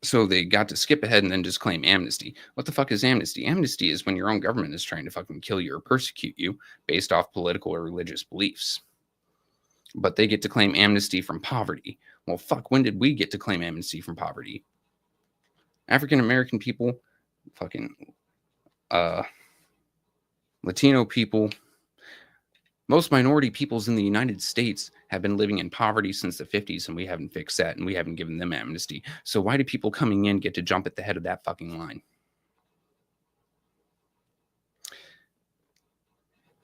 So they got to skip ahead and then just claim amnesty. What the fuck is amnesty? Amnesty is when your own government is trying to fucking kill you or persecute you based off political or religious beliefs. But they get to claim amnesty from poverty. Well, fuck, when did we get to claim amnesty from poverty? African American people, fucking Latino people, most minority peoples in the United States have been living in poverty since the 50s, and we haven't fixed that, and we haven't given them amnesty. So why do people coming in get to jump at the head of that fucking line?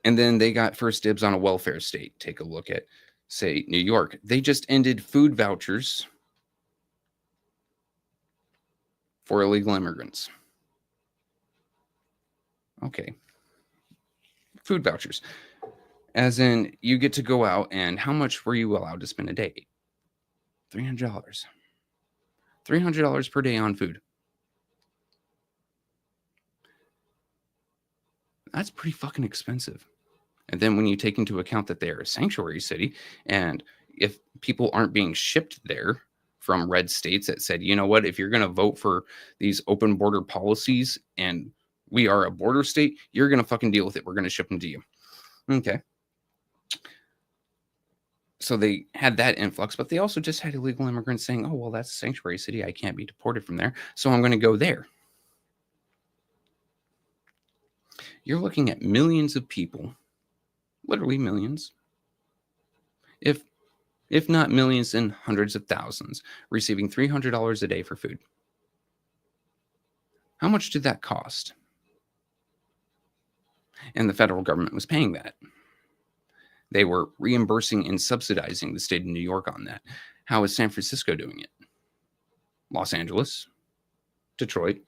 And then they got first dibs on a welfare state. Take a look at, say, New York. They just ended food vouchers for illegal immigrants. Okay. Food vouchers. As in, you get to go out, and how much were you allowed to spend a day? $300. $300 per day on food. That's pretty fucking expensive. And then when you take into account that they're a sanctuary city, and if people aren't being shipped there from red states that said, you know what, if you're going to vote for these open border policies and we are a border state, you're going to fucking deal with it. We're going to ship them to you. Okay. So they had that influx, but they also just had illegal immigrants saying, oh, well, that's a sanctuary city. I can't be deported from there, so I'm going to go there. You're looking at millions of people, literally millions, if not millions, then hundreds of thousands, receiving $300 a day for food. How much did that cost? And the federal government was paying that. They were reimbursing and subsidizing the state of New York on that. How is San Francisco doing it? Los Angeles, Detroit,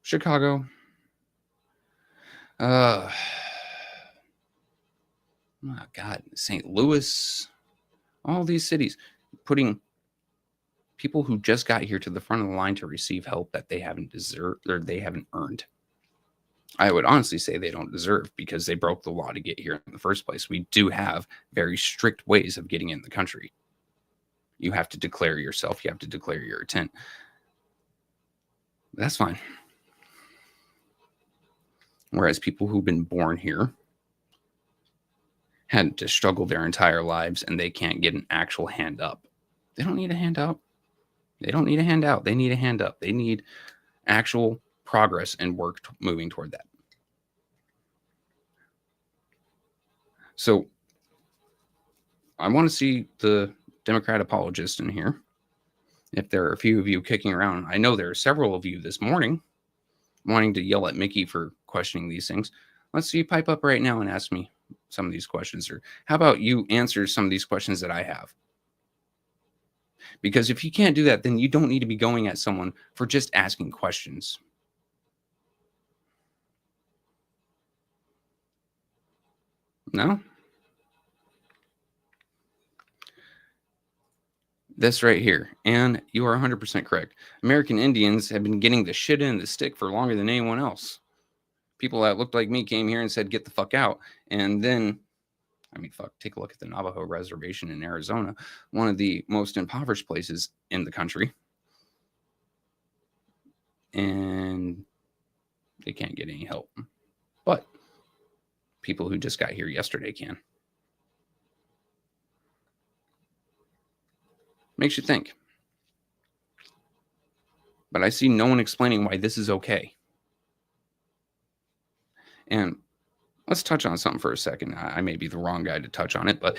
Chicago, oh God, St. Louis, all these cities putting people who just got here to the front of the line to receive help that they haven't deserved or they haven't earned. I would honestly say they don't deserve, because they broke the law to get here in the first place. We do have very strict ways of getting in the country. You have to declare yourself. You have to declare your intent. That's fine. Whereas people who've been born here had to struggle their entire lives, and they can't get an actual hand up. They don't need a handout. They don't need a handout. They need a hand up. They need actual progress and work moving toward that. So I want to see the Democrat apologists in here. If there are a few of you kicking around, I know there are several of you this morning wanting to yell at Mickey for questioning these things. Let's see you pipe up right now and ask me some of these questions. Or how about you answer some of these questions that I have? Because if you can't do that, then you don't need to be going at someone for just asking questions. No? This right here. And you are 100% correct. American Indians have been getting the shit in the stick for longer than anyone else. People that looked like me came here and said, get the fuck out. And then, I mean, fuck, take a look at the Navajo Reservation in Arizona, one of the most impoverished places in the country. And they can't get any help. But people who just got here yesterday can. Makes you think. But I see no one explaining why this is okay. And let's touch on something for a second. I may be the wrong guy to touch on it, but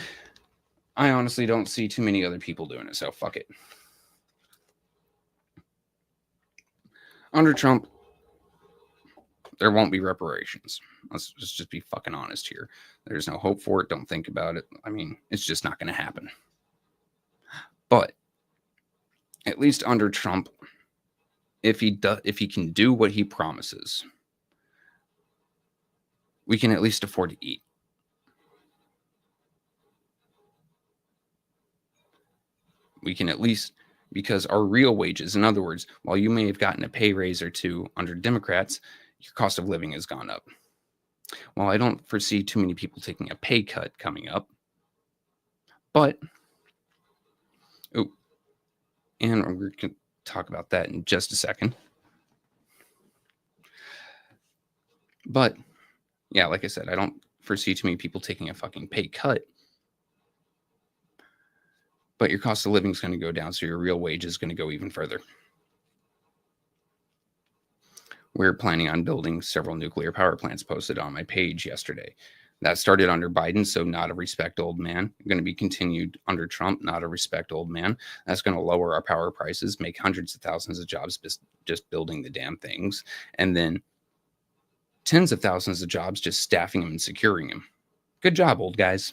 I honestly don't see too many other people doing it, so fuck it. Under Trump, there won't be reparations. Let's just be fucking honest here. There's no hope for it. Don't think about it. I mean, it's just not going to happen. But at least under Trump, if he can do what he promises, we can at least afford to eat. We can at least because our real wages, in other words, while you may have gotten a pay raise or two under Democrats, your cost of living has gone up. Well, I don't foresee too many people taking a pay cut coming up, but, and we're going to talk about that in just a second. But, yeah, like I said, I don't foresee too many people taking a fucking pay cut. But your cost of living is going to go down, so your real wage is going to go even further. We're planning on building several nuclear power plants, posted on my page yesterday. That started under Biden, so not a respect old man. Going to be continued under Trump, not a respect old man. That's going to lower our power prices, make hundreds of thousands of jobs just building the damn things, and then tens of thousands of jobs just staffing them and securing them. Good job, old guys.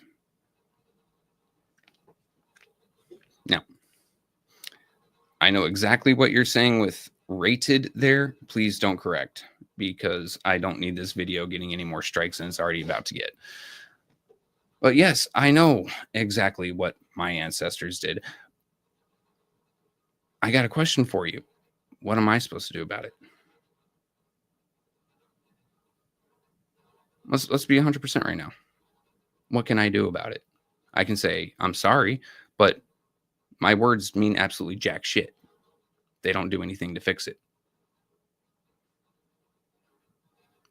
Now, I know exactly what you're saying with rated there. Please don't correct, because I don't need this video getting any more strikes than it's already about to get. But yes, I know exactly what my ancestors did. I got a question for you. What am I supposed to do about it? Let's be 100% right now. What can I do about it? I can say, I'm sorry, but my words mean absolutely jack shit. They don't do anything to fix it.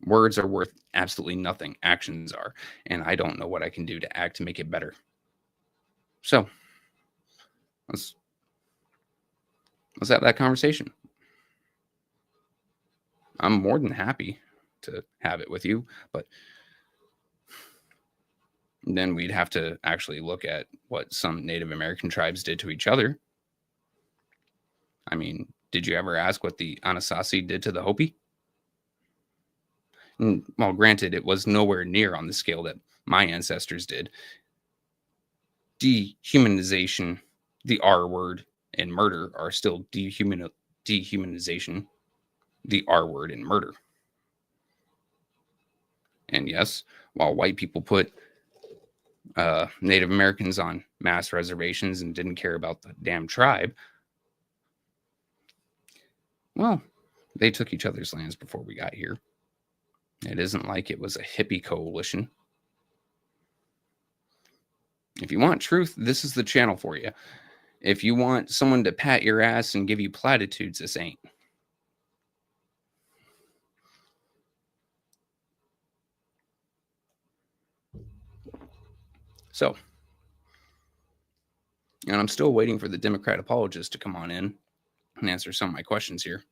Words are worth absolutely nothing. Actions are. And I don't know what I can do to act to make it better. So let's have that conversation. I'm more than happy to have it with you, but then we'd have to actually look at what some Native American tribes did to each other. I mean, did you ever ask what the Anasazi did to the Hopi? Well, granted, it was nowhere near on the scale that my ancestors did. Dehumanization, the R word, and murder are still dehumanization, the R word, and murder. And yes, while white people put Native Americans on mass reservations and didn't care about the damn tribe, well, they took each other's lands before we got here. It isn't like it was a hippie coalition. If you want truth, this is the channel for you. If you want someone to pat your ass and give you platitudes, this ain't. So, and I'm still waiting for the Democrat apologist to come on in and answer some of my questions here.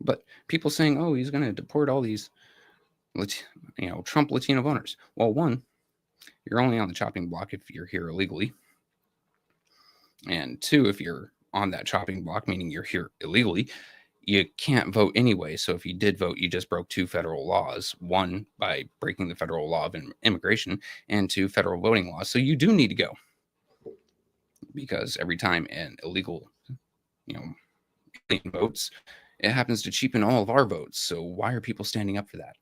But people saying, oh, he's going to deport all these, Trump Latino voters. Well, one, you're only on the chopping block if you're here illegally. And two, if you're on that chopping block, meaning you're here illegally, you can't vote anyway. So if you did vote, you just broke two federal laws. One, by breaking the federal law of immigration, and two, federal voting laws. So you do need to go. Because every time an illegal, alien votes, it happens to cheapen all of our votes. So why are people standing up for that?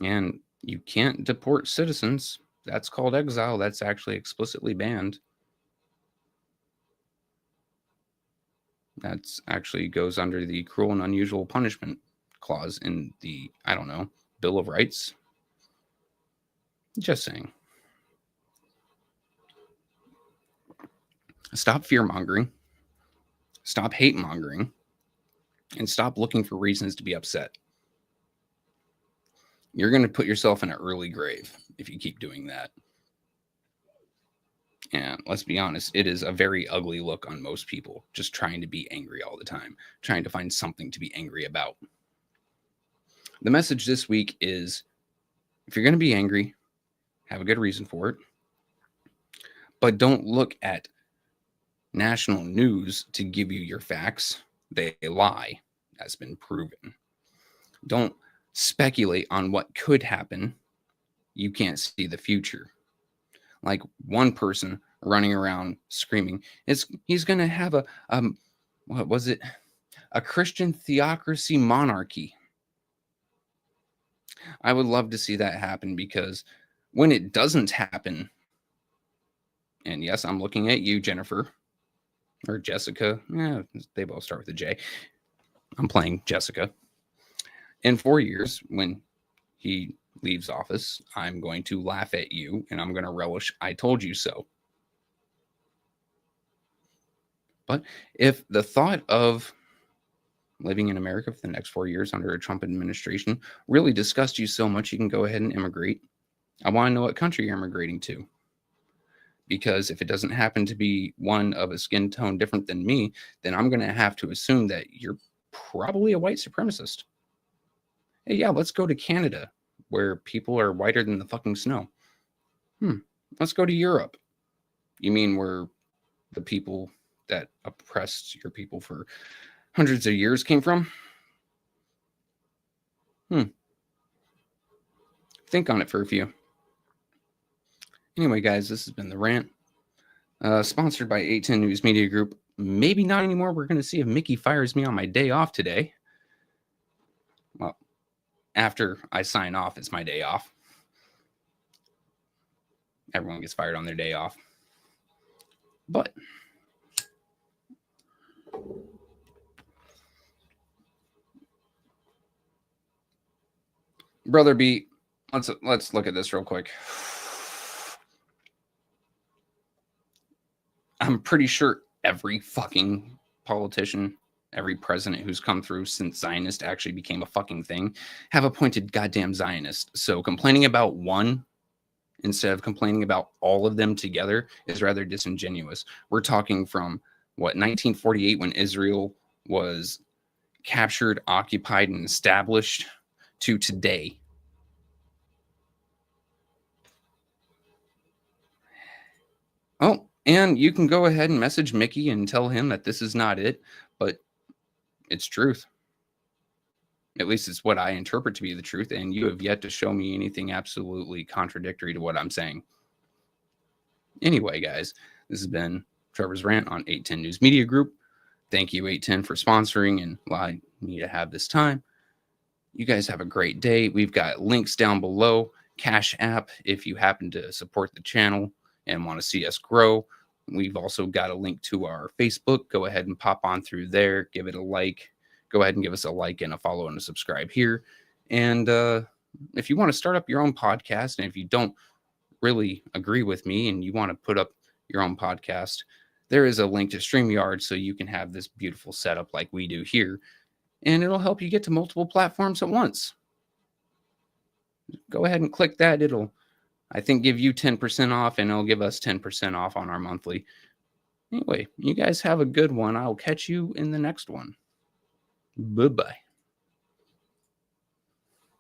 And you can't deport citizens. That's called exile. That's actually explicitly banned. That's actually goes under the cruel and unusual punishment clause in the, Bill of Rights. Just saying. Stop fear-mongering. Stop hate-mongering. And stop looking for reasons to be upset. You're going to put yourself in an early grave if you keep doing that. And let's be honest, it is a very ugly look on most people, just trying to be angry all the time, trying to find something to be angry about. The message this week is, if you're going to be angry, have a good reason for it. But don't look at national news to give you your facts. They lie. That's been proven. Don't speculate on what could happen. You can't see the future. Like one person running around screaming, he's going to have a Christian theocracy monarchy. I would love to see that happen, because when it doesn't happen, and yes, I'm looking at you, Jennifer, or Jessica. Yeah, they both start with a J. I'm playing Jessica. In 4 years, when he leaves office, I'm going to laugh at you and I'm going to relish, I told you so. But if the thought of living in America for the next 4 years under a Trump administration really disgusts you so much, you can go ahead and immigrate. I want to know what country you're immigrating to. Because if it doesn't happen to be one of a skin tone different than me, then I'm going to have to assume that you're probably a white supremacist. Hey, yeah, let's go to Canada, where people are whiter than the fucking snow. Let's go to Europe. You mean where the people that oppressed your people for hundreds of years came from? Think on it for a few. Anyway, guys, this has been The Rant, sponsored by 810 News Media Group. Maybe not anymore. We're going to see if Mickey fires me on my day off today. Well, after I sign off, it's my day off. Everyone gets fired on their day off. But Brother B, let's look at this real quick. I'm pretty sure every fucking politician, every president who's come through since Zionist actually became a fucking thing, have appointed goddamn Zionist. So complaining about one instead of complaining about all of them together is rather disingenuous. We're talking from, 1948 when Israel was captured, occupied, and established to today. Oh, and you can go ahead and message Mickey and tell him that this is not it, but it's truth. At least it's what I interpret to be the truth, and you have yet to show me anything absolutely contradictory to what I'm saying. Anyway, guys, this has been Trevor's Rant on 810 News Media Group. Thank you, 810, for sponsoring and allowing me to have this time. You guys have a great day. We've got links down below. Cashapp, if you happen to support the channel and want to see us grow. We've also got a link to our Facebook. Go ahead and pop on through there. Give it a like. Go ahead and give us a like and a follow and a subscribe here. And if you want to start up your own podcast, and if you don't really agree with me and you want to put up your own podcast, there is a link to StreamYard so you can have this beautiful setup like we do here. And it'll help you get to multiple platforms at once. Go ahead and click that. It'll, I think, give you 10% off, and it'll give us 10% off on our monthly. Anyway, you guys have a good one. I'll catch you in the next one. Bye-bye.